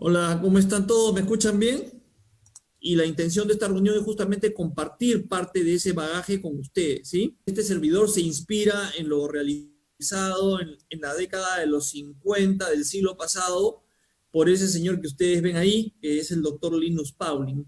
Hola, ¿cómo están todos? ¿Me escuchan bien? Y la intención de esta reunión es justamente compartir parte de ese bagaje con ustedes, ¿sí? Este servidor se inspira en lo realizado en la década de los 50 del siglo pasado por ese señor que ustedes ven ahí, que es el doctor Linus Pauling.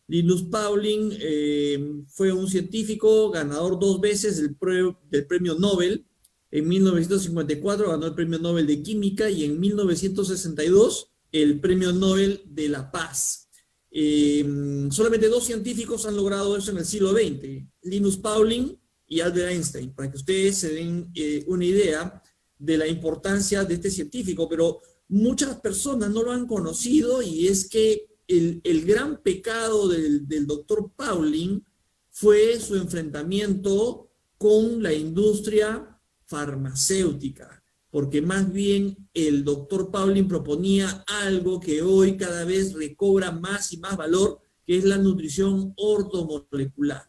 Linus Pauling fue un científico ganador dos veces del premio Nobel. En 1954 ganó el premio Nobel de Química y en 1962 el premio Nobel de la Paz. Solamente dos científicos han logrado eso en el siglo XX, Linus Pauling y Albert Einstein, para que ustedes se den una idea de la importancia de este científico, pero muchas personas no lo han conocido y es que el gran pecado del doctor Pauling fue su enfrentamiento con la industria farmacéutica, porque más bien el doctor Pauling proponía algo que hoy cada vez recobra más y más valor, que es la nutrición ortomolecular.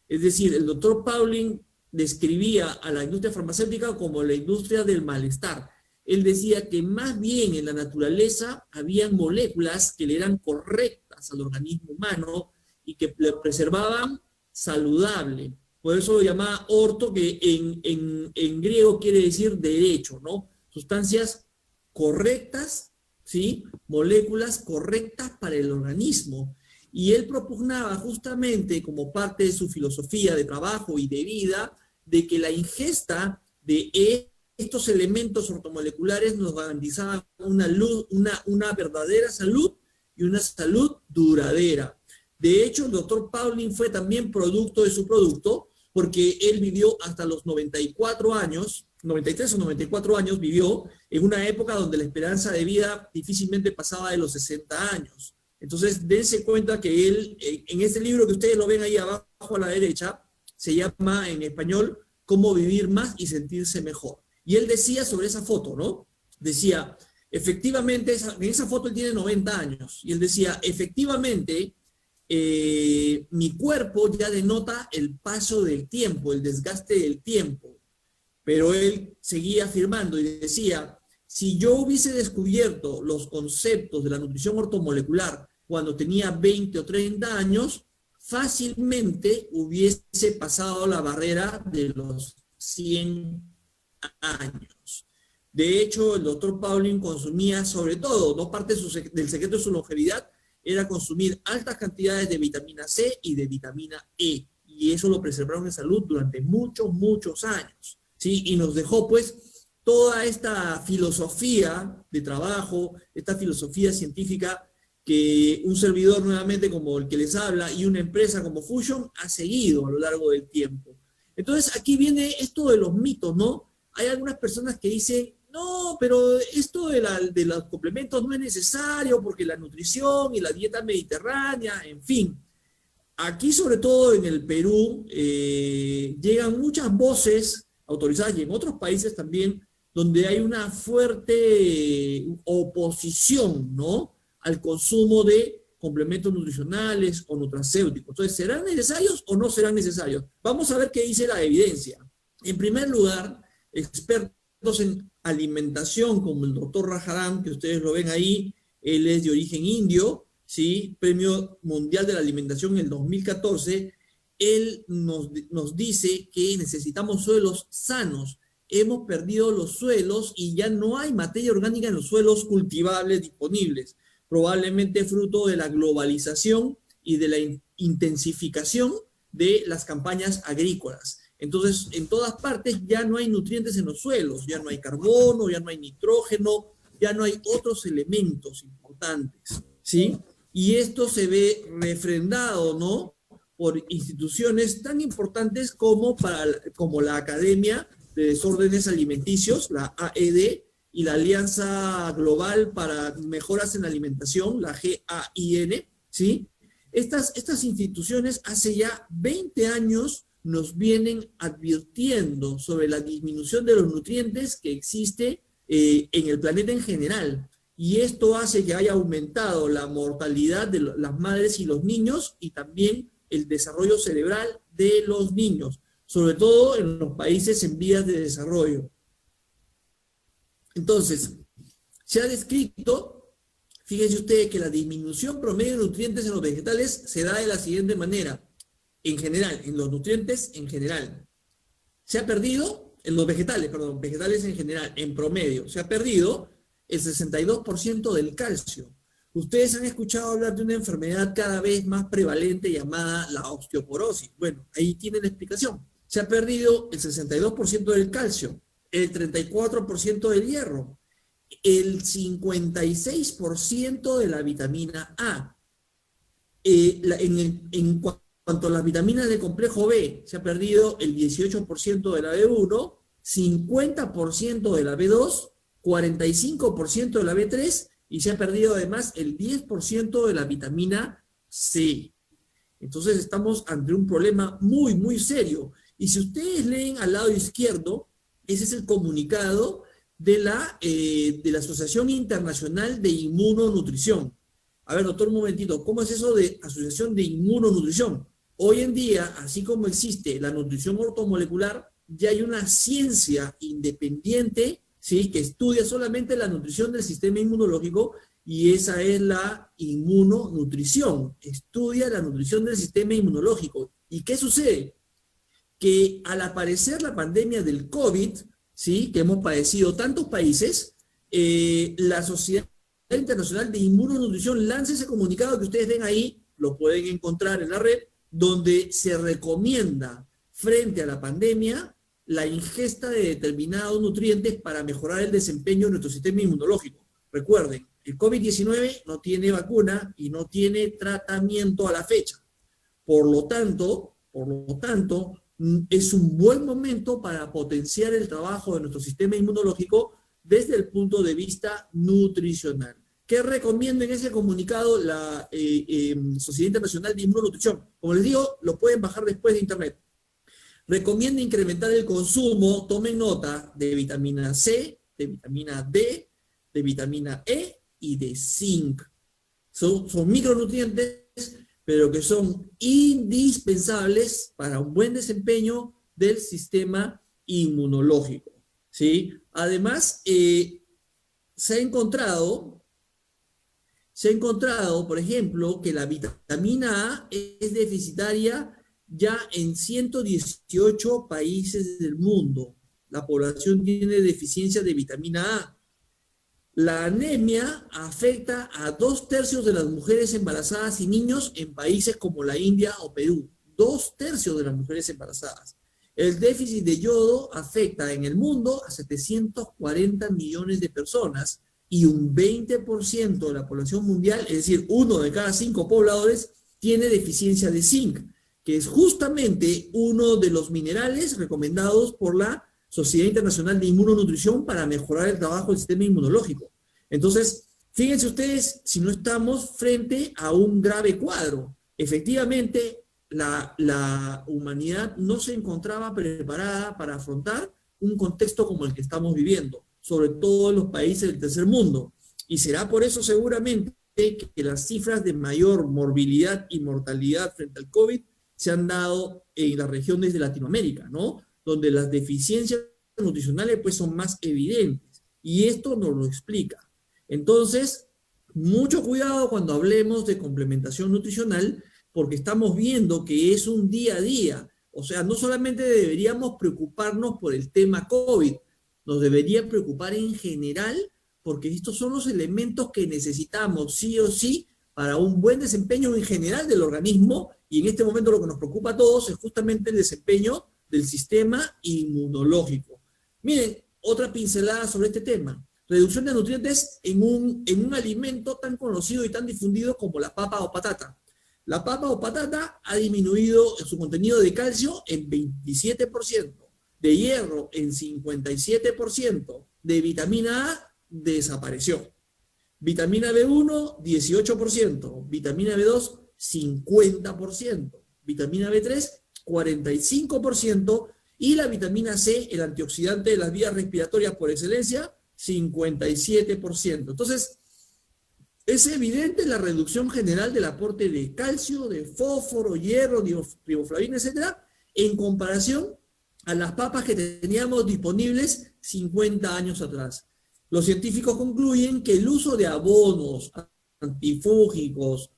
Es decir, el doctor Pauling describía a la industria farmacéutica como la industria del malestar. Él decía que más bien en la naturaleza habían moléculas que le eran correctas al organismo humano y que le preservaban saludable. Por eso lo llamaba orto, que en griego quiere decir derecho, ¿no? Sustancias correctas, ¿sí? Moléculas correctas para el organismo. Y él propugnaba justamente como parte de su filosofía de trabajo y de vida, de que la ingesta de estos elementos ortomoleculares nos garantizaban una verdadera salud y una salud duradera. De hecho, el doctor Pauling fue también producto de su producto, porque él vivió hasta los 94 años, 93 o 94 años vivió, en una época donde la esperanza de vida difícilmente pasaba de los 60 años. Entonces, dense cuenta que él, en este libro que ustedes lo ven ahí abajo a la derecha, se llama en español Cómo vivir más y sentirse mejor. Y él decía sobre esa foto, ¿no? Decía, efectivamente, en esa foto él tiene 90 años, y él decía, efectivamente, mi cuerpo ya denota el paso del tiempo, el desgaste del tiempo. Pero él seguía afirmando y decía, si yo hubiese descubierto los conceptos de la nutrición ortomolecular cuando tenía 20 o 30 años, fácilmente hubiese pasado la barrera de los 100 años. De hecho, el doctor Pauling consumía sobre todo, no parte del secreto de su longevidad, era consumir altas cantidades de vitamina C y de vitamina E. Y eso lo preservaron en salud durante muchos, muchos años. ¿Sí? Y nos dejó pues toda esta filosofía de trabajo, esta filosofía científica que un servidor nuevamente como el que les habla y una empresa como Fusion ha seguido a lo largo del tiempo. Entonces aquí viene esto de los mitos, ¿no? Hay algunas personas que dicen, no, pero esto de los complementos no es necesario porque la nutrición y la dieta mediterránea, en fin. Aquí, sobre todo en el Perú, llegan muchas voces autorizadas y en otros países también, donde hay una fuerte oposición, ¿no?, al consumo de complementos nutricionales o nutracéuticos. Entonces, ¿serán necesarios o no serán necesarios? Vamos a ver qué dice la evidencia. En primer lugar, expertos en alimentación, como el doctor Rajaram, que ustedes lo ven ahí, él es de origen indio, ¿sí? Premio Mundial de la Alimentación en el 2014, él nos dice que necesitamos suelos sanos. Hemos perdido los suelos y ya no hay materia orgánica en los suelos cultivables disponibles, probablemente fruto de la globalización y de la intensificación de las campañas agrícolas. Entonces, en todas partes ya no hay nutrientes en los suelos, ya no hay carbono, ya no hay nitrógeno, ya no hay otros elementos importantes, ¿sí? Y esto se ve refrendado, ¿no?, por instituciones tan importantes como la Academia de Desórdenes Alimenticios, la AED, y la Alianza Global para Mejoras en Alimentación, la GAIN, ¿sí? Estas instituciones hace ya 20 años nos vienen advirtiendo sobre la disminución de los nutrientes que existe en el planeta en general. Y esto hace que haya aumentado la mortalidad de las madres y los niños y también el desarrollo cerebral de los niños, sobre todo en los países en vías de desarrollo. Entonces, se ha descrito Fíjense ustedes que la disminución promedio de nutrientes en los vegetales se da de la siguiente manera. En general, en los nutrientes en general. Se ha perdido, en los vegetales, perdón, vegetales en general, en promedio, se ha perdido el 62% del calcio. Ustedes han escuchado hablar de una enfermedad cada vez más prevalente llamada la osteoporosis. Bueno, ahí tienen la explicación. Se ha perdido el 62% del calcio, el 34% del hierro, el 56% de la vitamina A. En cuanto a las vitaminas del complejo B, se ha perdido el 18% de la B1, 50% de la B2, 45% de la B3 y se ha perdido además el 10% de la vitamina C. Entonces estamos ante un problema muy, muy serio. Y si ustedes leen al lado izquierdo, ese es el comunicado de la Asociación Internacional de Inmunonutrición. A ver, doctor, un momentito, ¿cómo es eso de Asociación de Inmunonutrición? Hoy en día, así como existe la nutrición ortomolecular, ya hay una ciencia independiente, ¿sí?, que estudia solamente la nutrición del sistema inmunológico, y esa es la inmunonutrición. Estudia la nutrición del sistema inmunológico. ¿Y qué sucede? Que al aparecer la pandemia del COVID, ¿sí?, que hemos padecido tantos países, la Sociedad Internacional de Inmunonutrición lanza ese comunicado que ustedes ven ahí, lo pueden encontrar en la red, donde se recomienda frente a la pandemia la ingesta de determinados nutrientes para mejorar el desempeño de nuestro sistema inmunológico. Recuerden, el COVID-19 no tiene vacuna y no tiene tratamiento a la fecha. Por lo tanto, es un buen momento para potenciar el trabajo de nuestro sistema inmunológico desde el punto de vista nutricional. ¿Qué recomienda en ese comunicado la Sociedad Internacional de Inmunonutrición? Como les digo, lo pueden bajar después de internet. Recomienda incrementar el consumo, tomen nota, de vitamina C, de vitamina D, de vitamina E y de zinc. Son micronutrientes, pero que son indispensables para un buen desempeño del sistema inmunológico, ¿sí? Además, se ha encontrado, por ejemplo, que la vitamina A es deficitaria ya en 118 países del mundo. La población tiene deficiencia de vitamina A. La anemia afecta a 2/3 de las mujeres embarazadas y niños en países como la India o Perú. 2/3 de las mujeres embarazadas. El déficit de yodo afecta en el mundo a 740 millones de personas y un 20% de la población mundial, es decir, 1 de cada 5 pobladores, tiene deficiencia de zinc, que es justamente uno de los minerales recomendados por la Sociedad Internacional de Inmunonutrición para mejorar el trabajo del sistema inmunológico. Entonces, fíjense ustedes si no estamos frente a un grave cuadro. Efectivamente, la humanidad no se encontraba preparada para afrontar un contexto como el que estamos viviendo, sobre todo en los países del tercer mundo. Y será por eso seguramente que las cifras de mayor morbilidad y mortalidad frente al COVID se han dado en las regiones de Latinoamérica, ¿no?, donde las deficiencias nutricionales pues son más evidentes. Y esto nos lo explica. Entonces, mucho cuidado cuando hablemos de complementación nutricional, porque estamos viendo que es un día a día. O sea, no solamente deberíamos preocuparnos por el tema COVID, nos debería preocupar en general, porque estos son los elementos que necesitamos sí o sí para un buen desempeño en general del organismo, y en este momento lo que nos preocupa a todos es justamente el desempeño del sistema inmunológico. Miren, otra pincelada sobre este tema. Reducción de nutrientes en un alimento tan conocido y tan difundido como la papa o patata. La papa o patata ha disminuido su contenido de calcio en 27%, de hierro en 57%, de vitamina A desapareció. Vitamina B1, 18%, vitamina B2, 50%, vitamina B3, 45%, y la vitamina C, el antioxidante de las vías respiratorias por excelencia, 57%. Entonces, es evidente la reducción general del aporte de calcio, de fósforo, hierro, riboflavina, etcétera, en comparación a las papas que teníamos disponibles 50 años atrás. Los científicos concluyen que el uso de abonos antifúngicos,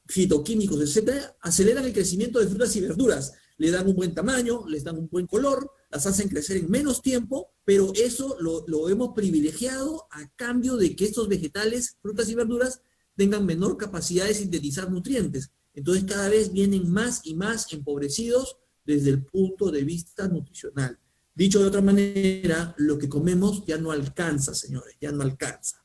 fitoquímicos, etcétera, aceleran el crecimiento de frutas y verduras, le dan un buen tamaño, les dan un buen color, las hacen crecer en menos tiempo, pero eso lo hemos privilegiado a cambio de que estos vegetales, frutas y verduras, tengan menor capacidad de sintetizar nutrientes. Entonces cada vez vienen más y más empobrecidos desde el punto de vista nutricional. Dicho de otra manera, lo que comemos ya no alcanza, señores, ya no alcanza.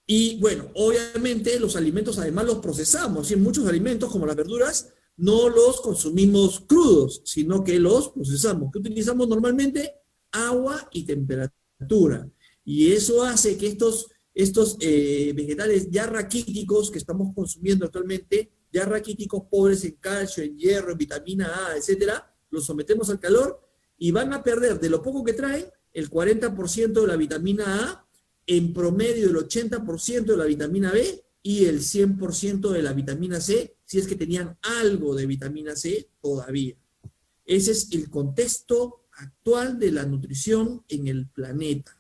Y bueno, obviamente los alimentos además los procesamos, y muchos alimentos como las verduras no los consumimos crudos, sino que los procesamos. ¿Qué utilizamos normalmente? Agua y temperatura. Y eso hace que estos vegetales ya raquíticos que estamos consumiendo actualmente, ya raquíticos pobres en calcio, en hierro, en vitamina A, etcétera, los sometemos al calor y van a perder de lo poco que traen el 40% de la vitamina A, en promedio el 80% de la vitamina B y el 100% de la vitamina C, si es que tenían algo de vitamina C todavía. Ese es el contexto actual de la nutrición en el planeta.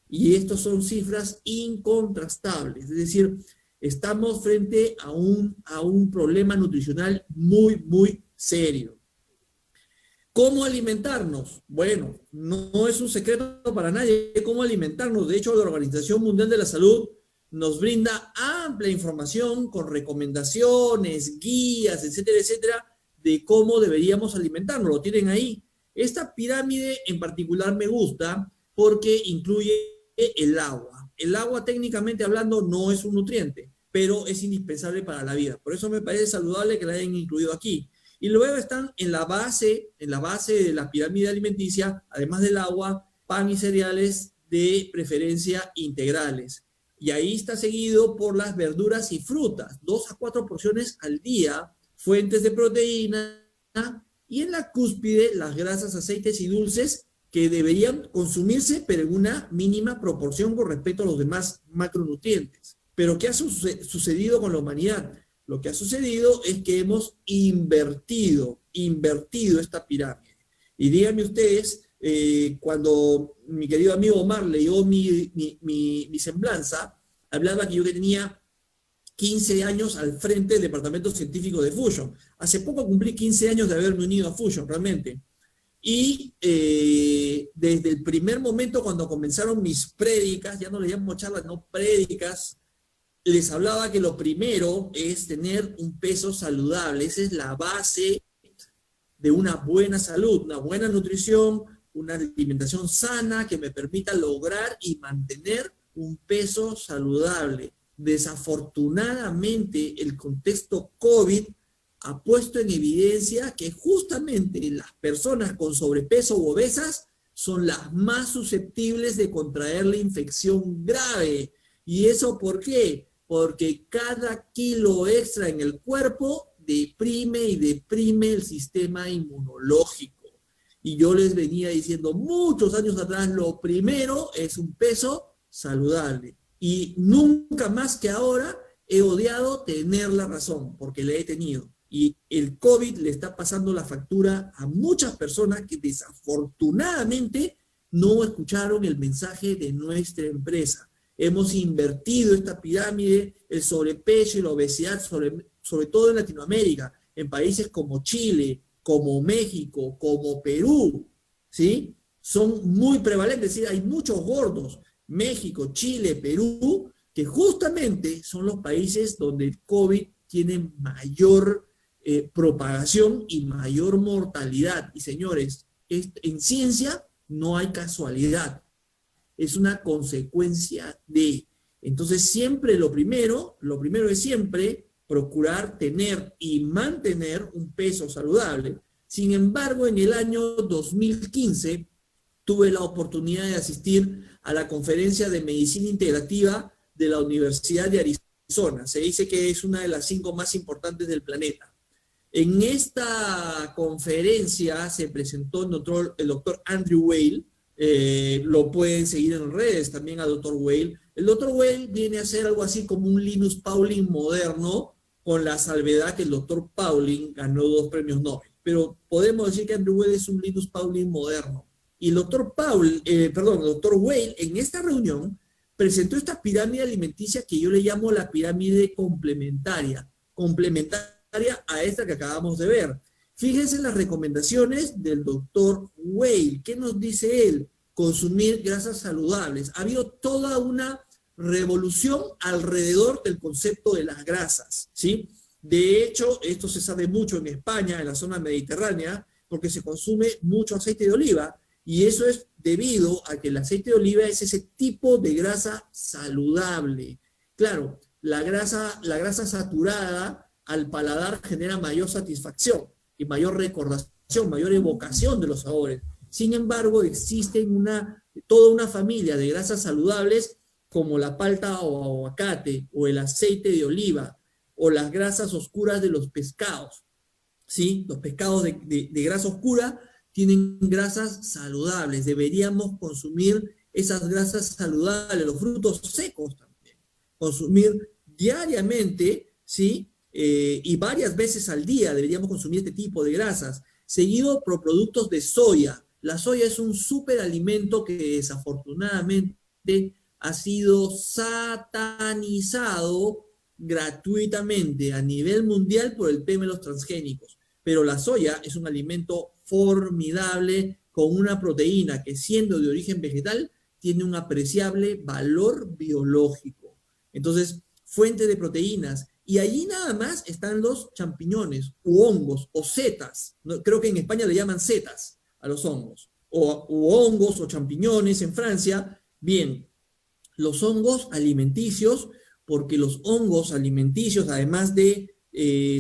Y estas son cifras incontrastables, es decir, estamos frente a un problema nutricional muy, muy serio. ¿Cómo alimentarnos? Bueno, no es un secreto para nadie cómo alimentarnos. De hecho, la Organización Mundial de la Salud nos brinda amplia información con recomendaciones, guías, etcétera, etcétera, de cómo deberíamos alimentarnos. Lo tienen ahí. Esta pirámide en particular me gusta porque incluye el agua. El agua, técnicamente hablando, no es un nutriente, pero es indispensable para la vida. Por eso me parece saludable que la hayan incluido aquí. Y luego están en la base de la pirámide alimenticia, además del agua, pan y cereales de preferencia integrales. Y ahí está seguido por las verduras y frutas, 2 a 4 porciones al día, fuentes de proteína, y en la cúspide las grasas, aceites y dulces que deberían consumirse, pero en una mínima proporción con respecto a los demás macronutrientes. Pero ¿qué ha sucedido con la humanidad? Lo que ha sucedido es que hemos invertido esta pirámide. Y díganme ustedes, cuando mi querido amigo Omar leyó mi semblanza, hablaba que yo tenía 15 años al frente del departamento científico de Fusion. Hace poco cumplí 15 años de haberme unido a Fusion, realmente. Y desde el primer momento cuando comenzaron mis prédicas, ya no le llamo charlas, no prédicas, les hablaba que lo primero es tener un peso saludable. Esa es la base de una buena salud, una buena nutrición, una alimentación sana que me permita lograr y mantener un peso saludable. Desafortunadamente, el contexto COVID ha puesto en evidencia que justamente las personas con sobrepeso u obesas son las más susceptibles de contraer la infección grave. ¿Y eso por qué? Porque cada kilo extra en el cuerpo deprime el sistema inmunológico. Y yo les venía diciendo muchos años atrás, lo primero es un peso saludable. Y nunca más que ahora he odiado tener la razón, porque la he tenido. Y el COVID le está pasando la factura a muchas personas que desafortunadamente no escucharon el mensaje de nuestra empresa. Hemos invertido esta pirámide, el sobrepeso y la obesidad, sobre todo en Latinoamérica, en países como Chile, como México, como Perú, ¿sí? Son muy prevalentes, es decir, hay muchos gordos, México, Chile, Perú, que justamente son los países donde el COVID tiene mayor propagación y mayor mortalidad. Y señores, en ciencia no hay casualidad. Es una consecuencia de. Entonces, siempre lo primero es siempre procurar tener y mantener un peso saludable. Sin embargo, en el año 2015 tuve la oportunidad de asistir a la conferencia de medicina integrativa de la Universidad de Arizona. Se dice que es una de las 5 más importantes del planeta. En esta conferencia se presentó el doctor Andrew Weil. Lo pueden seguir en redes también a Dr. Weil. El Dr. Weil viene a ser algo así como un Linus Pauling moderno, con la salvedad que el Dr. Pauling ganó 2 premios Nobel. Pero podemos decir que Andrew Weil es un Linus Pauling moderno. Y el Dr. Weil en esta reunión presentó esta pirámide alimenticia que yo le llamo la pirámide complementaria, complementaria a esta que acabamos de ver. Fíjense las recomendaciones del doctor Weil. ¿Qué nos dice él? Consumir grasas saludables. Ha habido toda una revolución alrededor del concepto de las grasas, ¿sí? De hecho, esto se sabe mucho en España, en la zona mediterránea, porque se consume mucho aceite de oliva, y eso es debido a que el aceite de oliva es ese tipo de grasa saludable. Claro, la grasa saturada al paladar genera mayor satisfacción y mayor recordación, mayor evocación de los sabores. Sin embargo, existen toda una familia de grasas saludables como la palta o aguacate, o el aceite de oliva, o las grasas oscuras de los pescados, ¿sí? Los pescados de grasa oscura tienen grasas saludables. Deberíamos consumir esas grasas saludables, los frutos secos también. Consumir diariamente, ¿sí? Y varias veces al día deberíamos consumir este tipo de grasas. Seguido por productos de soya. La soya es un superalimento que desafortunadamente ha sido satanizado gratuitamente a nivel mundial por el tema de los transgénicos. Pero la soya es un alimento formidable con una proteína que, siendo de origen vegetal, tiene un apreciable valor biológico. Entonces, fuente de proteínas. Y allí nada más están los champiñones u hongos o setas. Creo que en España le llaman setas a los hongos. O hongos o champiñones en Francia. Bien, los hongos alimenticios, porque los hongos alimenticios, además de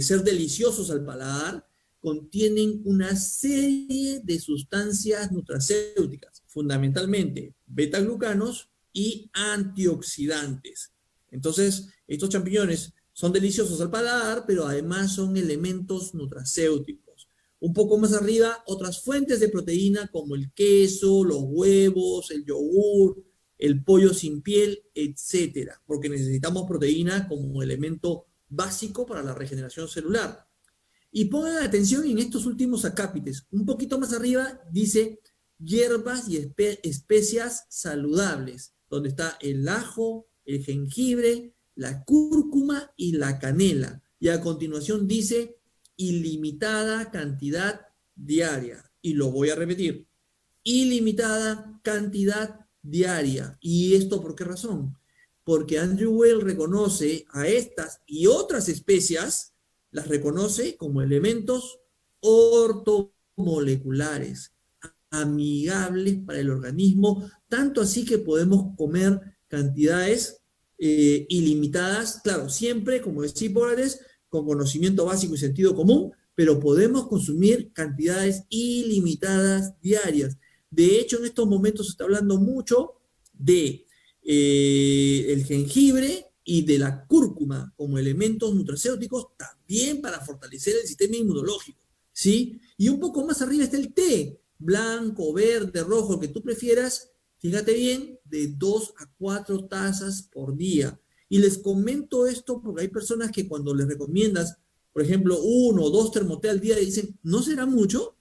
ser deliciosos al paladar, contienen una serie de sustancias nutracéuticas, fundamentalmente beta-glucanos y antioxidantes. Entonces, estos champiñones son deliciosos al paladar, pero además son elementos nutracéuticos. Un poco más arriba, otras fuentes de proteína como el queso, los huevos, el yogur, el pollo sin piel, etcétera, porque necesitamos proteína como elemento básico para la regeneración celular. Y pongan atención en estos últimos acápites. Un poquito más arriba dice hierbas y especias saludables, donde está el ajo, el jengibre, la cúrcuma y la canela. Y a continuación dice ilimitada cantidad diaria. Y lo voy a repetir. Ilimitada cantidad diaria. ¿Y esto por qué razón? Porque Andrew Weil reconoce a estas y otras especias, las reconoce como elementos ortomoleculares, amigables para el organismo, tanto así que podemos comer cantidades ilimitadas, claro, siempre, como decía Hipócrates, con conocimiento básico y sentido común, pero podemos consumir cantidades ilimitadas diarias. De hecho, en estos momentos se está hablando mucho de el jengibre y de la cúrcuma como elementos nutracéuticos también para fortalecer el sistema inmunológico, ¿sí? Y un poco más arriba está el té, blanco, verde, rojo, el que tú prefieras, fíjate bien, de 2 a 4 tazas por día. Y les comento esto porque hay personas que cuando les recomiendas, por ejemplo, 1 o 2 termoté al día, dicen, ¿no será mucho?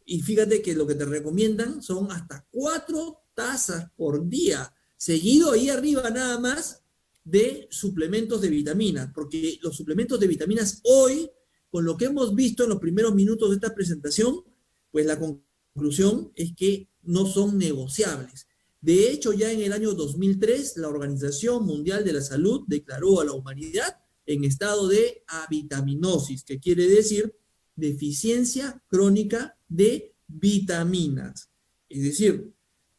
Y fíjate que lo que te recomiendan son hasta 4 tazas por día, seguido ahí arriba nada más de suplementos de vitaminas, porque los suplementos de vitaminas hoy, con lo que hemos visto en los primeros minutos de esta presentación, pues la conclusión es que no son negociables. De hecho, ya en el año 2003, la Organización Mundial de la Salud declaró a la humanidad en estado de avitaminosis, que quiere decir deficiencia crónica de vitaminas. Es decir,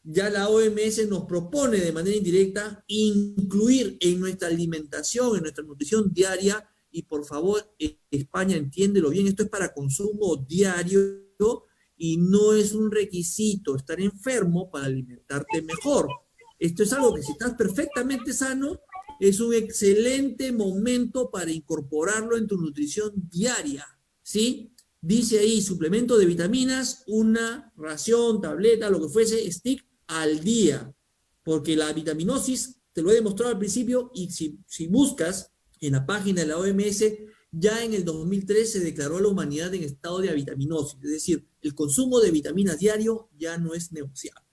ya la OMS nos propone de manera indirecta incluir en nuestra alimentación, en nuestra nutrición diaria, y por favor, España, entiéndelo bien, esto es para consumo diario y no es un requisito estar enfermo para alimentarte mejor. Esto es algo que si estás perfectamente sano, es un excelente momento para incorporarlo en tu nutrición diaria, ¿sí? Dice ahí, suplemento de vitaminas, una ración, tableta, lo que fuese, stick al día, porque la vitaminosis, te lo he demostrado al principio, y si buscas en la página de la OMS, ya en el 2003 se declaró a la humanidad en estado de avitaminosis, es decir, el consumo de vitaminas diario ya no es negociable.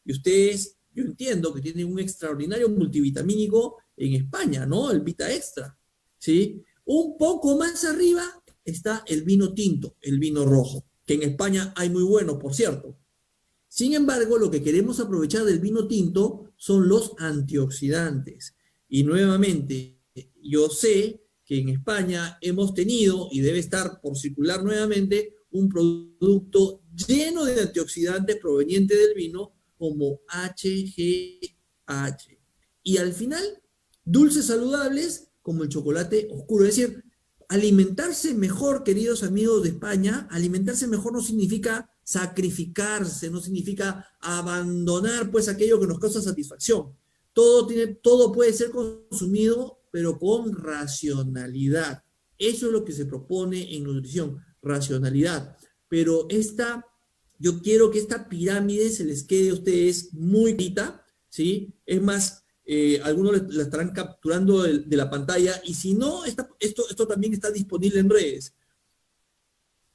Y ustedes yo entiendo que tienen un extraordinario multivitamínico en España, ¿no? El Vita Extra, ¿sí? Un poco más arriba está el vino tinto, el vino rojo, que en España hay muy bueno, por cierto. Sin embargo, lo que queremos aprovechar del vino tinto son los antioxidantes. Y nuevamente, yo sé que en España hemos tenido, y debe estar por circular nuevamente, un producto lleno de antioxidantes proveniente del vino como HGH. Y al final, dulces saludables como el chocolate oscuro. Es decir, alimentarse mejor, queridos amigos de España, alimentarse mejor no significa sacrificarse, no significa abandonar pues aquello que nos causa satisfacción. Todo puede ser consumido, pero con racionalidad. Eso es lo que se propone en nutrición, racionalidad. Pero yo quiero que esta pirámide se les quede a ustedes muy clarita, ¿sí? Es más, algunos la estarán capturando de la pantalla, y si no, esto también está disponible en redes,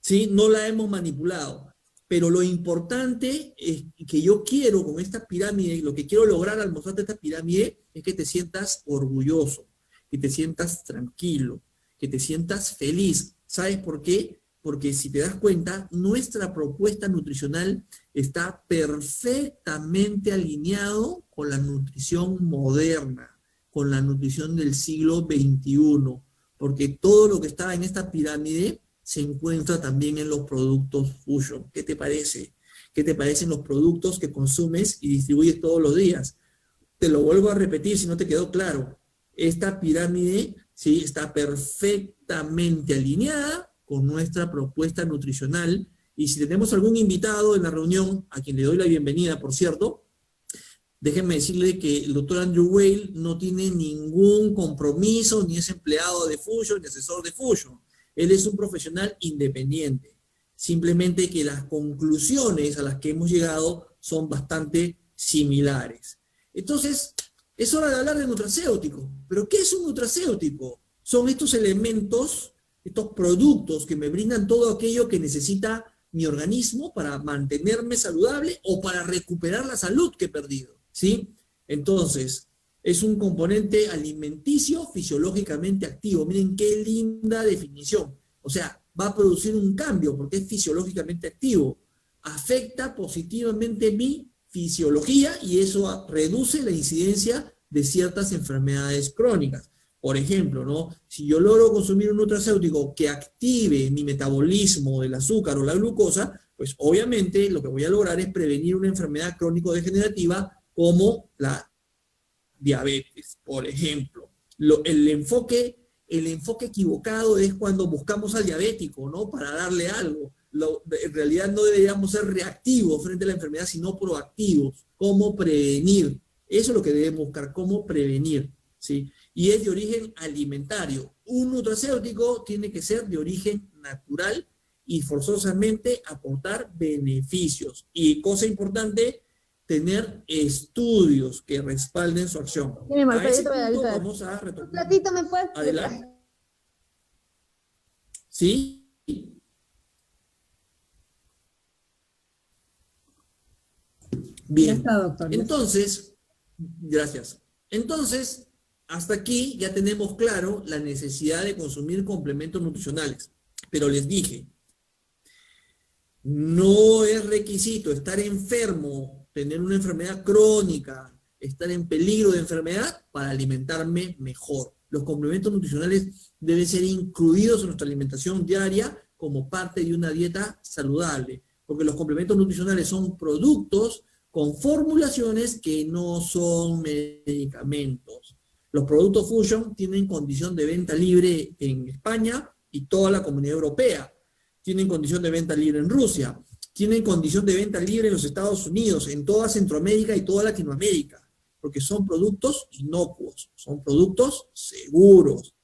¿sí? No la hemos manipulado. Pero lo importante es que yo quiero con esta pirámide, y lo que quiero lograr al mostrarte esta pirámide, es que te sientas orgulloso, que te sientas tranquilo, que te sientas feliz. ¿Sabes por qué? Porque si te das cuenta, nuestra propuesta nutricional está perfectamente alineado con la nutrición moderna, con la nutrición del siglo XXI, porque todo lo que está en esta pirámide se encuentra también en los productos Fusion. ¿Qué te parece? ¿Qué te parecen los productos que consumes y distribuyes todos los días? Te lo vuelvo a repetir si no te quedó claro. Esta pirámide, ¿sí?, está perfectamente alineada con nuestra propuesta nutricional. Y si tenemos algún invitado en la reunión, a quien le doy la bienvenida, por cierto, déjenme decirle que el doctor Andrew Weil no tiene ningún compromiso, ni es empleado de Fusion, ni asesor de Fusion. Él es un profesional independiente. Simplemente que las conclusiones a las que hemos llegado son bastante similares. Entonces, es hora de hablar de nutracéutico. ¿Pero qué es un nutracéutico? Son estos elementos, estos productos que me brindan todo aquello que necesita mi organismo para mantenerme saludable o para recuperar la salud que he perdido, ¿sí? Entonces, es un componente alimenticio fisiológicamente activo. Miren qué linda definición. O sea, va a producir un cambio porque es fisiológicamente activo. Afecta positivamente mi fisiología y eso reduce la incidencia de ciertas enfermedades crónicas. Por ejemplo, ¿no? Si yo logro consumir un nutracéutico que active mi metabolismo del azúcar o la glucosa, pues obviamente lo que voy a lograr es prevenir una enfermedad crónico-degenerativa como la diabetes, por ejemplo. El enfoque equivocado es cuando buscamos al diabético, ¿no?, para darle algo. En realidad no deberíamos ser reactivos frente a la enfermedad, sino proactivos. ¿Cómo prevenir? Eso es lo que debemos buscar, cómo prevenir, ¿sí? Y es de origen alimentario. Un nutracéutico tiene que ser de origen natural y forzosamente aportar beneficios. Y cosa importante, tener estudios que respalden su acción. A ese punto vamos a retomar. ¿Un platito me puedes? Adelante. ¿Sí? Bien. Ya está, doctor. Entonces, gracias. Entonces, hasta aquí ya tenemos claro la necesidad de consumir complementos nutricionales. Pero les dije, no es requisito estar enfermo, tener una enfermedad crónica, estar en peligro de enfermedad para alimentarme mejor. Los complementos nutricionales deben ser incluidos en nuestra alimentación diaria como parte de una dieta saludable, porque los complementos nutricionales son productos con formulaciones que no son medicamentos. Los productos Fusion tienen condición de venta libre en España y toda la Comunidad Europea. Tienen condición de venta libre en Rusia. Tienen condición de venta libre en los Estados Unidos, en toda Centroamérica y toda Latinoamérica, porque son productos inocuos, son productos seguros.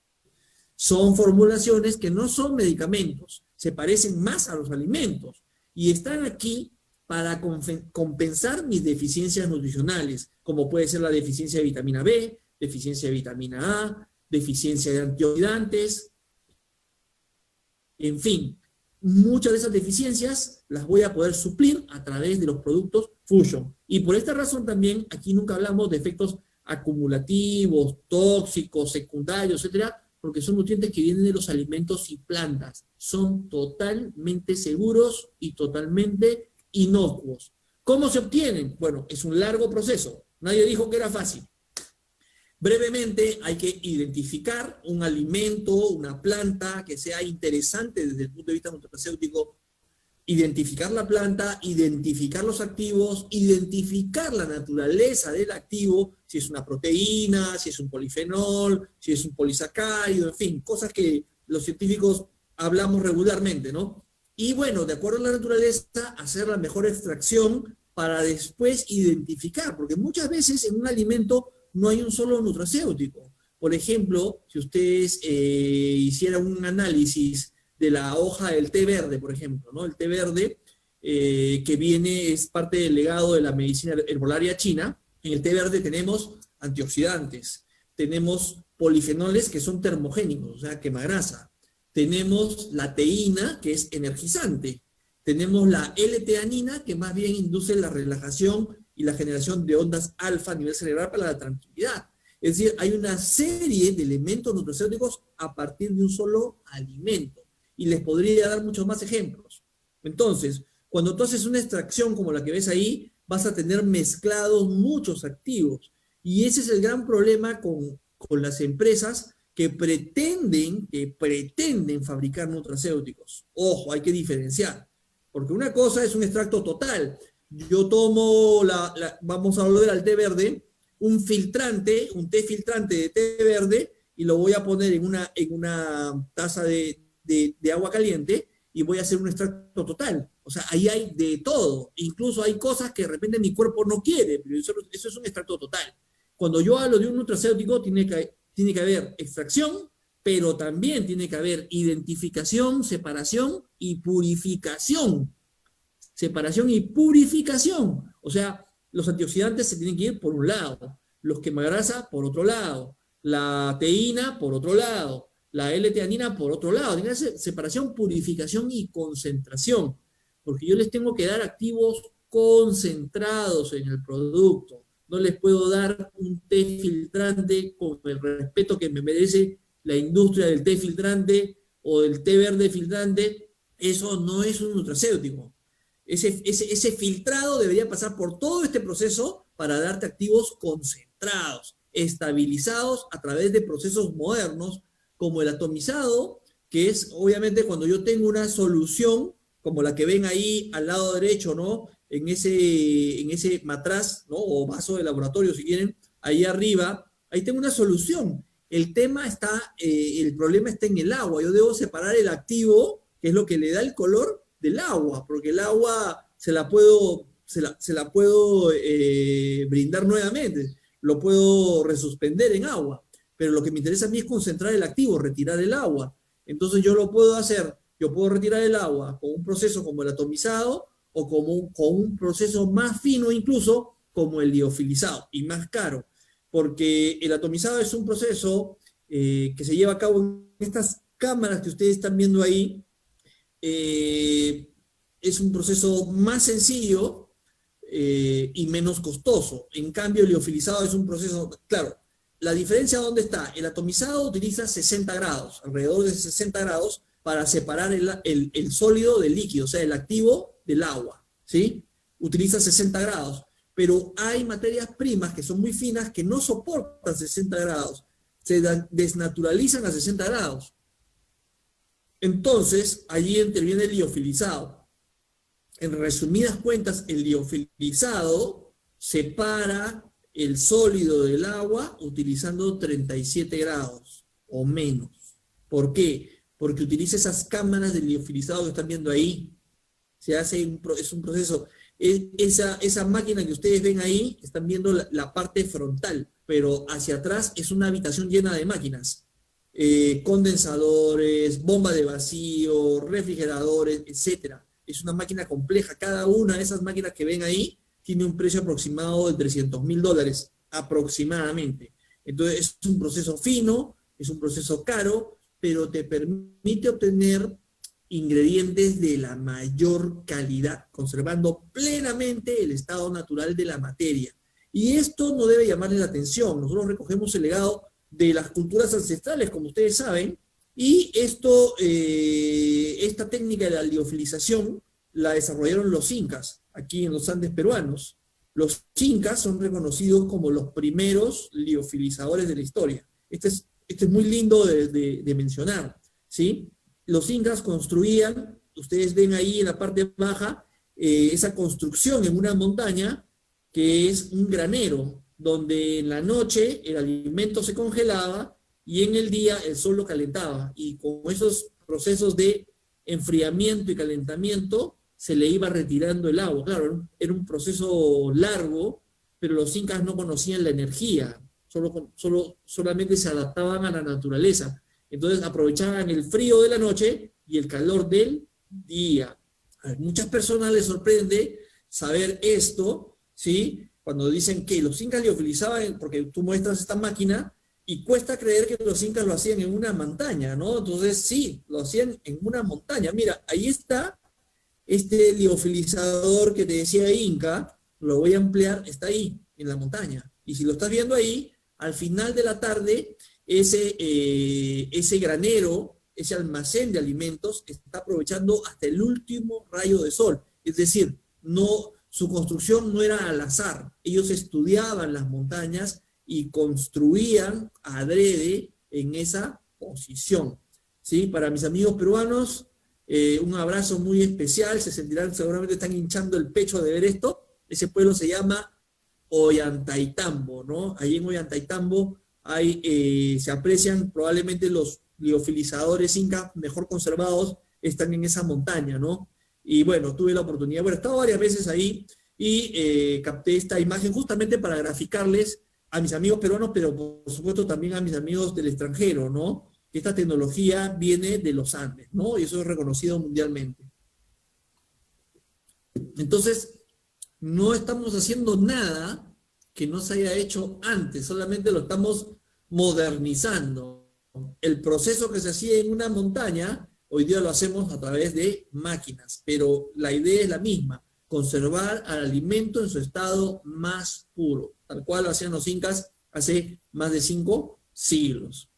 Son formulaciones que no son medicamentos, se parecen más a los alimentos y están aquí para compensar mis deficiencias nutricionales, como puede ser la deficiencia de vitamina B, deficiencia de vitamina A, deficiencia de antioxidantes, en fin, muchas de esas deficiencias las voy a poder suplir a través de los productos Fusion. Y por esta razón también aquí nunca hablamos de efectos acumulativos, tóxicos, secundarios, etcétera, porque son nutrientes que vienen de los alimentos y plantas. Son totalmente seguros y totalmente inocuos. ¿Cómo se obtienen? Bueno, es un largo proceso. Nadie dijo que era fácil. Brevemente, hay que identificar un alimento, una planta que sea interesante desde el punto de vista nutracéutico, identificar la planta, identificar los activos, identificar la naturaleza del activo, si es una proteína, si es un polifenol, si es un polisacárido, en fin, cosas que los científicos hablamos regularmente, ¿no? Y bueno, de acuerdo a la naturaleza, hacer la mejor extracción para después identificar, porque muchas veces en un alimento no hay un solo nutracéutico. Por ejemplo, si ustedes hicieran un análisis de la hoja del té verde, por ejemplo, ¿no? El té verde que viene, es parte del legado de la medicina herbolaria china. En el té verde tenemos antioxidantes, tenemos polifenoles que son termogénicos, o sea, quemagrasa, tenemos la teína, que es energizante, tenemos la L-teanina, que más bien induce la relajación y la generación de ondas alfa a nivel cerebral para la tranquilidad. Es decir, hay una serie de elementos nutracéuticos a partir de un solo alimento. Y les podría dar muchos más ejemplos. Entonces, cuando tú haces una extracción como la que ves ahí, vas a tener mezclados muchos activos. Y ese es el gran problema con las empresas que pretenden fabricar nutracéuticos. Ojo, hay que diferenciar. Porque una cosa es un extracto total. Yo tomo, vamos a volver al té verde, un té filtrante de té verde, y lo voy a poner en una taza de agua caliente y voy a hacer un extracto total. O sea, ahí hay de todo. Incluso hay cosas que de repente mi cuerpo no quiere, pero eso es un extracto total. Cuando yo hablo de un nutracéutico, tiene que haber extracción, pero también tiene que haber identificación, separación y purificación. Separación y purificación. O sea, los antioxidantes se tienen que ir por un lado, los quemagrasa por otro lado, la teína por otro lado, la L-teanina por otro lado. Tiene que ser separación, purificación y concentración, porque yo les tengo que dar activos concentrados en el producto. No les puedo dar un té filtrante con el respeto que me merece la industria del té filtrante o del té verde filtrante. Eso no es un nutracéutico. Ese filtrado debería pasar por todo este proceso para darte activos concentrados, estabilizados a través de procesos modernos como el atomizado, que es obviamente cuando yo tengo una solución como la que ven ahí al lado derecho, ¿no? En ese matraz, ¿no? O vaso de laboratorio, si quieren, ahí arriba, ahí tengo una solución. El problema está en el agua. Yo debo separar el activo, que es lo que le da el color, del agua, porque el agua se la puedo brindar nuevamente, lo puedo resuspender en agua, pero lo que me interesa a mí es concentrar el activo, retirar el agua. Entonces yo puedo retirar el agua con un proceso como el atomizado o con un proceso más fino incluso como el liofilizado y más caro, porque el atomizado es un proceso que se lleva a cabo en estas cámaras que ustedes están viendo ahí. Es un proceso más sencillo y menos costoso. En cambio, el liofilizado es un proceso, claro, la diferencia ¿dónde está? El atomizado utiliza 60 grados, alrededor de 60 grados, para separar el sólido del líquido, o sea, el activo del agua, ¿sí? Utiliza 60 grados, pero hay materias primas que son muy finas que no soportan 60 grados, se desnaturalizan a 60 grados. Entonces, allí interviene el liofilizado. En resumidas cuentas, el liofilizado separa el sólido del agua utilizando 37 grados o menos. ¿Por qué? Porque utiliza esas cámaras de liofilizado que están viendo ahí. Es un proceso. Esa máquina que ustedes ven ahí, están viendo la parte frontal, pero hacia atrás es una habitación llena de máquinas. Condensadores, bomba de vacío, refrigeradores, etcétera. Es una máquina compleja. Cada una de esas máquinas que ven ahí tiene un precio aproximado de $300,000 aproximadamente. Entonces es un proceso fino, es un proceso caro, pero te permite obtener ingredientes de la mayor calidad, conservando plenamente el estado natural de la materia. Y esto no debe llamarle la atención. Nosotros recogemos el legado de las culturas ancestrales, como ustedes saben, y esta técnica de la liofilización la desarrollaron los incas, aquí en los Andes peruanos. Los incas son reconocidos como los primeros liofilizadores de la historia. Este es muy lindo de mencionar, ¿sí? Los incas construían, ustedes ven ahí en la parte baja, esa construcción en una montaña que es un granero, donde en la noche el alimento se congelaba y en el día el sol lo calentaba. Y con esos procesos de enfriamiento y calentamiento se le iba retirando el agua. Claro, era un proceso largo, pero los incas no conocían la energía, solamente se adaptaban a la naturaleza. Entonces aprovechaban el frío de la noche y el calor del día. A muchas personas les sorprende saber esto, ¿sí? Cuando dicen que los incas liofilizaban, porque tú muestras esta máquina, y cuesta creer que los incas lo hacían en una montaña, ¿no? Entonces sí, lo hacían en una montaña. Mira, ahí está este liofilizador que te decía Inca, lo voy a ampliar, está ahí, en la montaña. Y si lo estás viendo ahí, al final de la tarde, ese granero, ese almacén de alimentos, está aprovechando hasta el último rayo de sol. Es decir, su construcción no era al azar. Ellos estudiaban las montañas y construían adrede en esa posición. ¿Sí? Para mis amigos peruanos, un abrazo muy especial, se sentirán, seguramente están hinchando el pecho de ver esto. Ese pueblo se llama Ollantaytambo, ¿no? Ahí en Ollantaytambo se aprecian probablemente los liofilizadores incas mejor conservados, están en esa montaña, ¿no? Y bueno, tuve la oportunidad, bueno, he estado varias veces ahí y capté esta imagen justamente para graficarles a mis amigos peruanos, pero por supuesto también a mis amigos del extranjero, ¿no? Que esta tecnología viene de los Andes, ¿no? Y eso es reconocido mundialmente. Entonces, no estamos haciendo nada que no se haya hecho antes, solamente lo estamos modernizando. El proceso que se hacía en una montaña, hoy día lo hacemos a través de máquinas, pero la idea es la misma, conservar al alimento en su estado más puro, tal cual lo hacían los incas hace más de 5 siglos.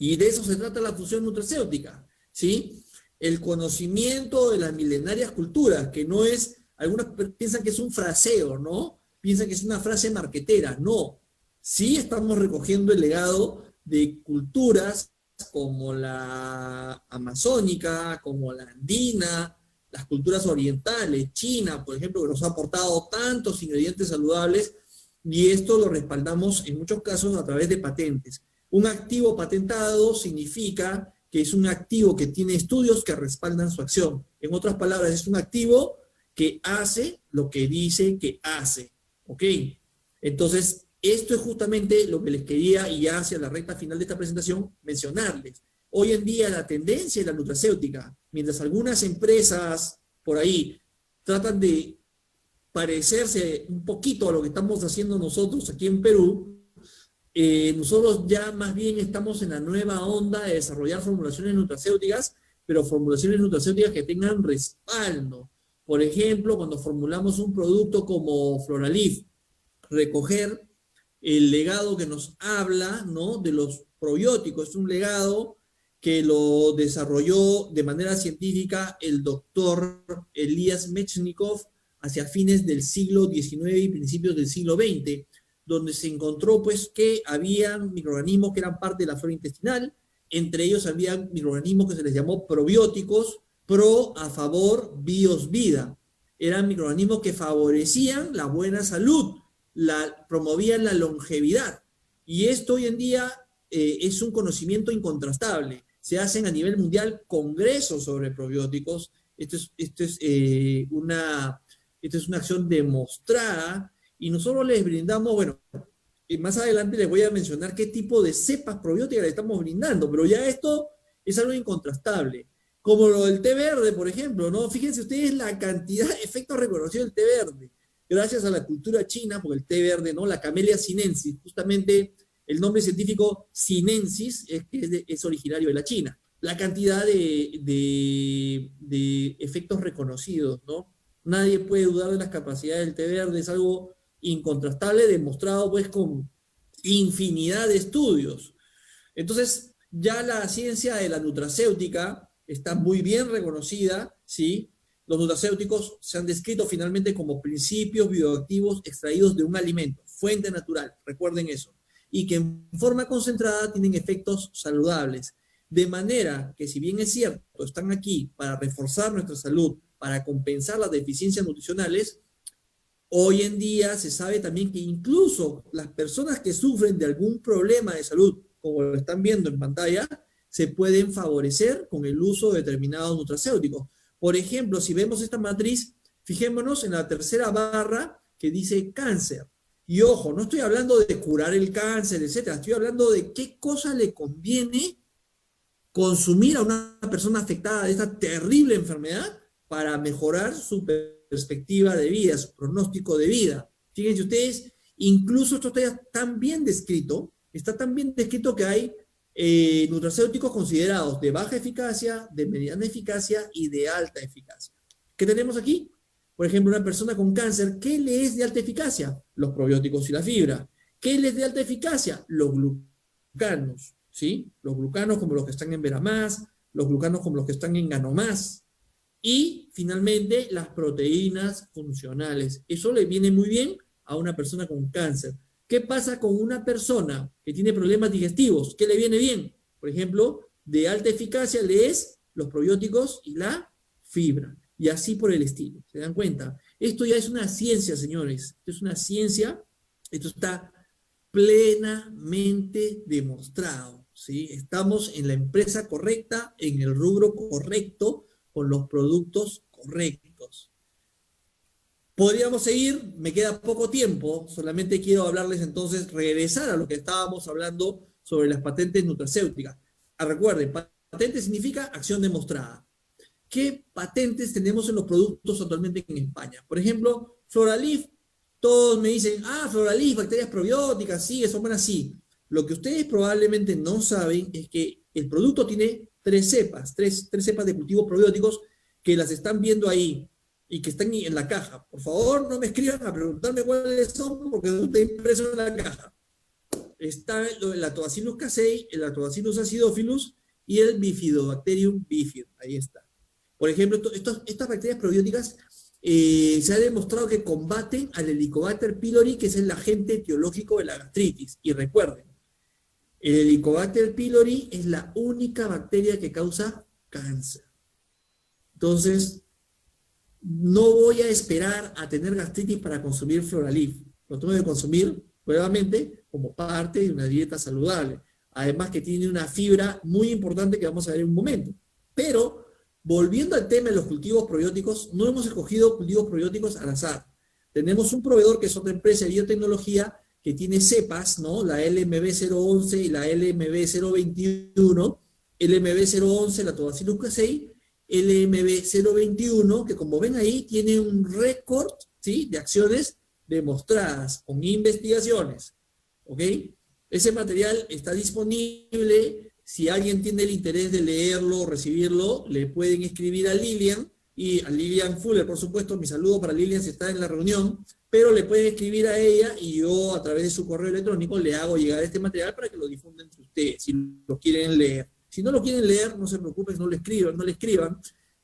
Y de eso se trata la fusión nutracéutica, ¿sí? El conocimiento de las milenarias culturas, que no es, algunos piensan que es un fraseo, ¿no? Piensan que es una frase marquetera, no. Sí estamos recogiendo el legado de culturas como la amazónica, como la andina, las culturas orientales, China, por ejemplo, que nos ha aportado tantos ingredientes saludables, y esto lo respaldamos en muchos casos a través de patentes. Un activo patentado significa que es un activo que tiene estudios que respaldan su acción. En otras palabras, es un activo que hace lo que dice que hace. ¿Ok? Entonces, esto es justamente lo que les quería, y ya hacia la recta final de esta presentación, mencionarles. Hoy en día la tendencia es la nutracéutica. Mientras algunas empresas por ahí tratan de parecerse un poquito a lo que estamos haciendo nosotros aquí en Perú, nosotros ya más bien estamos en la nueva onda de desarrollar formulaciones nutracéuticas, pero formulaciones nutracéuticas que tengan respaldo. Por ejemplo, cuando formulamos un producto como Floralif, recoger el legado que nos habla, ¿no?, de los probióticos. Es un legado que lo desarrolló de manera científica el doctor Elías Mechnikov hacia fines del siglo XIX y principios del siglo XX, donde se encontró pues que había microorganismos que eran parte de la flora intestinal, entre ellos había microorganismos que se les llamó probióticos, pro a favor, bios vida. Eran microorganismos que favorecían la buena salud, promovían la longevidad. Y esto hoy en día es un conocimiento incontrastable. Se hacen a nivel mundial congresos sobre probióticos. Esto es una acción demostrada, y nosotros les brindamos, bueno, más adelante les voy a mencionar qué tipo de cepas probióticas le estamos brindando, pero ya esto es algo incontrastable. Como lo del té verde, por ejemplo, ¿no? Fíjense ustedes la cantidad de efectos reconocidos del té verde, gracias a la cultura china, porque el té verde, ¿no? La Camellia sinensis, justamente el nombre científico sinensis es originario de la China. la cantidad de efectos reconocidos, ¿no? Nadie puede dudar de las capacidades del té verde, es algo incontrastable, demostrado pues con infinidad de estudios. Entonces, ya la ciencia de la nutracéutica está muy bien reconocida, ¿sí? Los nutracéuticos se han descrito finalmente como principios bioactivos extraídos de un alimento, fuente natural, recuerden eso, y que en forma concentrada tienen efectos saludables. De manera que, si bien es cierto, están aquí para reforzar nuestra salud, para compensar las deficiencias nutricionales, hoy en día se sabe también que incluso las personas que sufren de algún problema de salud, como lo están viendo en pantalla, se pueden favorecer con el uso de determinados nutracéuticos. Por ejemplo, si vemos esta matriz, fijémonos en la tercera barra que dice cáncer. Y ojo, no estoy hablando de curar el cáncer, etcétera. Estoy hablando de qué cosa le conviene consumir a una persona afectada de esta terrible enfermedad para mejorar su perspectiva de vida, su pronóstico de vida. Fíjense ustedes, incluso esto está tan bien descrito que hay nutracéuticos considerados de baja eficacia, de mediana eficacia y de alta eficacia. ¿Qué tenemos aquí? Por ejemplo, una persona con cáncer, ¿qué le es de alta eficacia? Los probióticos y la fibra. ¿Qué le es de alta eficacia? Los glucanos, ¿sí? Los glucanos como los que están en Veramás, los glucanos como los que están en Ganomás. Y, finalmente, las proteínas funcionales. Eso le viene muy bien a una persona con cáncer. ¿Qué pasa con una persona que tiene problemas digestivos? ¿Qué le viene bien? Por ejemplo, de alta eficacia le es los probióticos y la fibra. Y así por el estilo. ¿Se dan cuenta? Esto ya es una ciencia, señores. Esto es una ciencia. Esto está plenamente demostrado, ¿sí? Estamos en la empresa correcta, en el rubro correcto, con los productos correctos. Podríamos seguir, me queda poco tiempo, solamente quiero hablarles entonces, regresar a lo que estábamos hablando sobre las patentes nutracéuticas. Recuerden, patente significa acción demostrada. ¿Qué patentes tenemos en los productos actualmente en España? Por ejemplo, Floralif, todos me dicen, Floralif, bacterias probióticas, sí, son buenas, sí. Lo que ustedes probablemente no saben es que el producto tiene tres cepas de cultivos probióticos que las están viendo ahí y que están en la caja. Por favor, no me escriban a preguntarme cuáles son porque no está impreso en la caja. Está el Lactobacillus casei, el Lactobacillus acidophilus y el Bifidobacterium bifidum. Ahí está. Por ejemplo, estas bacterias probióticas se ha demostrado que combaten al Helicobacter pylori, que es el agente etiológico de la gastritis. Y recuerden, el Helicobacter pylori es la única bacteria que causa cáncer. Entonces, no voy a esperar a tener gastritis para consumir Floralif. Lo tengo que consumir nuevamente como parte de una dieta saludable. Además que tiene una fibra muy importante que vamos a ver en un momento. Pero, volviendo al tema de los cultivos probióticos, no hemos escogido cultivos probióticos al azar. Tenemos un proveedor que es otra empresa de biotecnología que tiene cepas, ¿no? La LMB011 y la LMB021. LMB011, la Lactobacillus casei, LMB021, que como ven ahí, tiene un récord, ¿sí?, de acciones demostradas con investigaciones. ¿Ok? Ese material está disponible. Si alguien tiene el interés de leerlo o recibirlo, le pueden escribir a Lilian, y a Lilian Fuller, por supuesto. Mi saludo para Lilian si está en la reunión, pero le pueden escribir a ella y yo a través de su correo electrónico le hago llegar este material para que lo difundan entre ustedes, si lo quieren leer. Si no lo quieren leer, no se preocupen, no le escriban,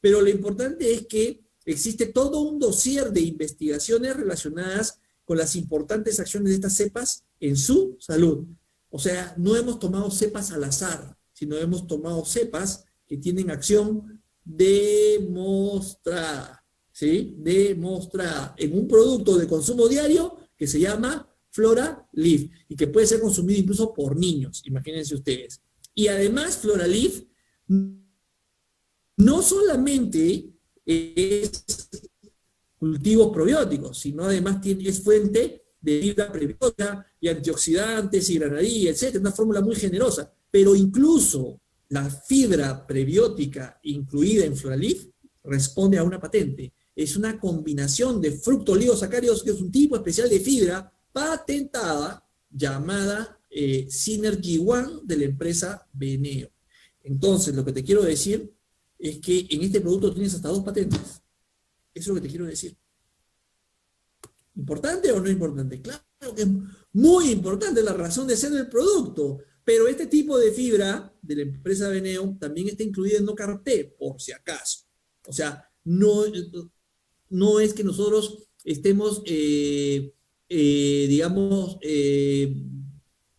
pero lo importante es que existe todo un dossier de investigaciones relacionadas con las importantes acciones de estas cepas en su salud. O sea, no hemos tomado cepas al azar, sino hemos tomado cepas que tienen acción demostrada, ¿sí? Demostrada en un producto de consumo diario que se llama Floralif y que puede ser consumido incluso por niños, imagínense ustedes. Y además, Floralif no solamente es cultivos probióticos, sino además es fuente de fibra prebiótica y antioxidantes y granadilla, etc. Una fórmula muy generosa. Pero incluso la fibra prebiótica incluida en Floralif responde a una patente. Es una combinación de fructooligosacáridos, que es un tipo especial de fibra patentada llamada Synergy One de la empresa Beneo. Entonces, lo que te quiero decir es que en este producto tienes hasta 2 patentes. Eso es lo que te quiero decir. ¿Importante o no importante? Claro que es muy importante la razón de ser del producto, pero este tipo de fibra de la empresa Beneo también está incluida en Nocarté, por si acaso. O sea, no es que nosotros estemos, digamos,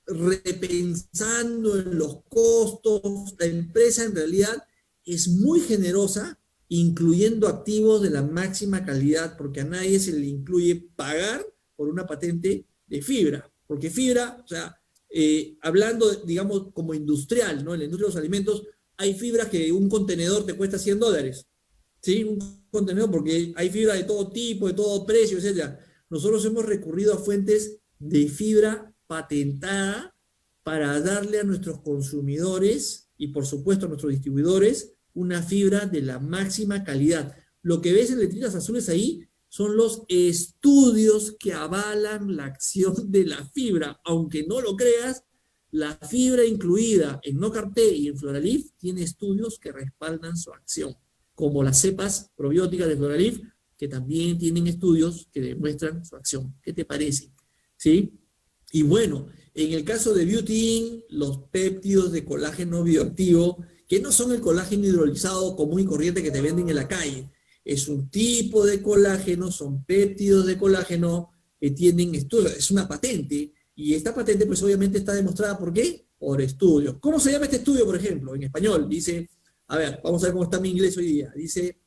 repensando en los costos. La empresa en realidad es muy generosa, incluyendo activos de la máxima calidad, porque a nadie se le incluye pagar por una patente de fibra, porque fibra, o sea, hablando, digamos, como industrial, ¿no? En la industria de los alimentos, hay fibras que un contenedor te cuesta $100, ¿sí? Un contenedor, porque hay fibra de todo tipo, de todo precio, etc. Nosotros hemos recurrido a fuentes de fibra patentada para darle a nuestros consumidores y, por supuesto, a nuestros distribuidores una fibra de la máxima calidad. Lo que ves en letritas azules ahí son los estudios que avalan la acción de la fibra. Aunque no lo creas, la fibra incluida en Nocarté y en Floralif tiene estudios que respaldan su acción, como las cepas probióticas de Floralif, que también tienen estudios que demuestran su acción. ¿Qué te parece? ¿Sí? Y bueno, en el caso de Beauty, los péptidos de colágeno bioactivo, que no son el colágeno hidrolizado común y corriente que te venden en la calle. Es un tipo de colágeno, son péptidos de colágeno que tienen estudios, es una patente, y esta patente pues obviamente está demostrada, ¿por qué? Por estudios. ¿Cómo se llama este estudio, por ejemplo? En español dice, a ver, vamos a ver cómo está mi inglés hoy día, dice,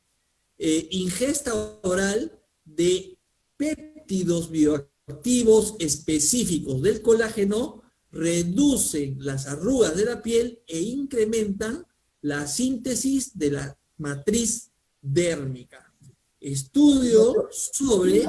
ingesta oral de péptidos bioactivos específicos del colágeno reducen las arrugas de la piel e incrementan la síntesis de la matriz dérmica. Estudio sobre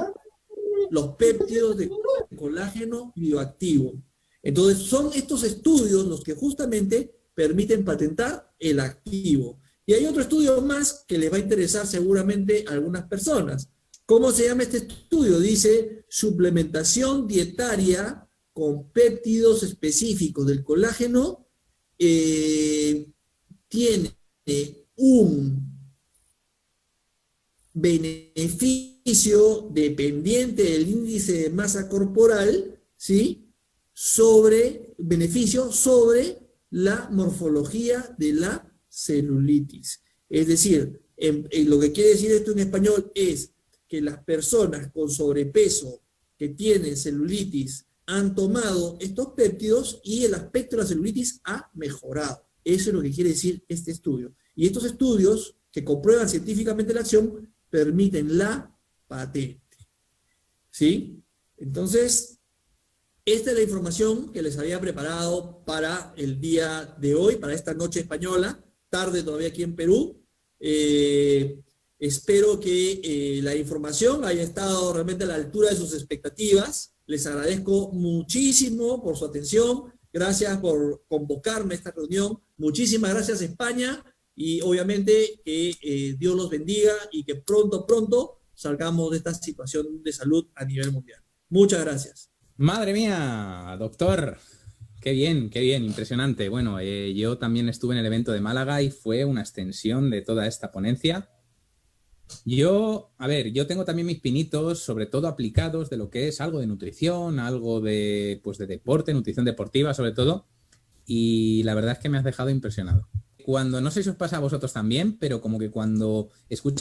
los péptidos de colágeno bioactivo. Entonces, son estos estudios los que justamente permiten patentar el activo. Y hay otro estudio más que les va a interesar seguramente a algunas personas. ¿Cómo se llama este estudio? Dice suplementación dietaria con péptidos específicos del colágeno. Tiene un beneficio dependiente del índice de masa corporal, ¿sí? Beneficio sobre la morfología de la celulitis. Es decir, lo que quiere decir esto en español es que las personas con sobrepeso que tienen celulitis han tomado estos péptidos y el aspecto de la celulitis ha mejorado. Eso es lo que quiere decir este estudio. Y estos estudios que comprueban científicamente la acción permiten la patente. ¿Sí? Entonces, esta es la información que les había preparado para el día de hoy, para esta noche española, tarde todavía aquí en Perú. Espero que la información haya estado realmente a la altura de sus expectativas. Les agradezco muchísimo por su atención. Gracias por convocarme a esta reunión. Muchísimas gracias, España. Y obviamente que Dios los bendiga y que pronto salgamos de esta situación de salud a nivel mundial. Muchas gracias. Madre mía, doctor. Qué bien, impresionante. Bueno, yo también estuve en el evento de Málaga y fue una extensión de toda esta ponencia. Yo tengo también mis pinitos, sobre todo aplicados de lo que es algo de nutrición, algo de, pues de deporte, nutrición deportiva sobre todo, y la verdad es que me has dejado impresionado. No sé si os pasa a vosotros también, pero como que cuando escuchas